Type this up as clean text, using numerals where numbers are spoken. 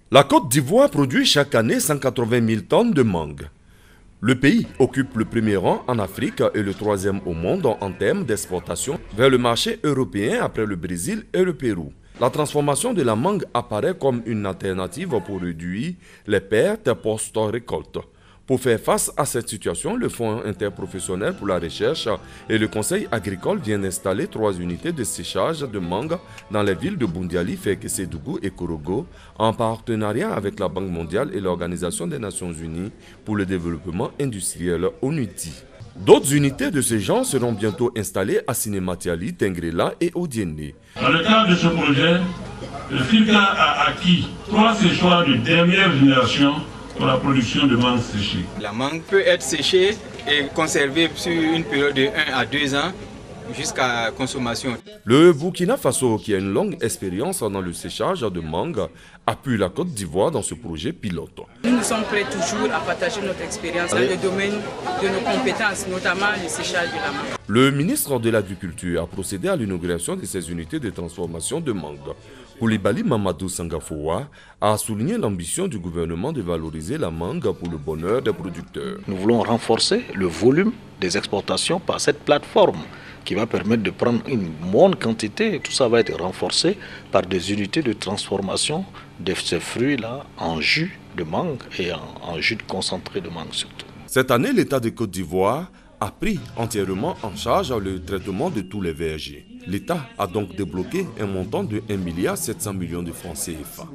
La Côte d'Ivoire produit chaque année 180 000 tonnes de mangue. Le pays occupe le premier rang en Afrique et le troisième au monde en termes d'exportation vers le marché européen après le Brésil et le Pérou. La transformation de la mangue apparaît comme une alternative pour réduire les pertes post-récolte. Pour faire face à cette situation, le Fonds interprofessionnel pour la recherche et le Conseil agricole viennent d'installer 3 unités de séchage de mangue dans les villes de Boundiali, Fekessédougou et Korogo, en partenariat avec la Banque mondiale et l'Organisation des Nations unies pour le développement industriel ONUDI. D'autres unités de ce genre seront bientôt installées à Sinématiali, Tengrela et Odiéné. Dans le cadre de ce projet, le FILCA a acquis 3 séchoirs de dernière génération pour la production de mangue séchée. La mangue peut être séchée et conservée sur une période de 1 à 2 ans jusqu'à consommation. Le Burkina Faso, qui a une longue expérience dans le séchage de mangue, appuie la Côte d'Ivoire dans ce projet pilote. Nous sommes prêts toujours à partager notre expérience dans le domaine de nos compétences, notamment le séchage de la mangue. Le ministre de l'Agriculture a procédé à l'inauguration de ces unités de transformation de mangue. Koulibaly Mamadou Sangafoua a souligné l'ambition du gouvernement de valoriser la mangue pour le bonheur des producteurs. Nous voulons renforcer le volume des exportations par cette plateforme qui va permettre de prendre une bonne quantité. Tout ça va être renforcé par des unités de transformation de ces fruits-là en jus de mangue et en jus de concentré de mangue surtout. Cette année, l'État de Côte d'Ivoire a pris entièrement en charge le traitement de tous les vergers. L'État a donc débloqué un montant de 1,7 milliard de francs CFA.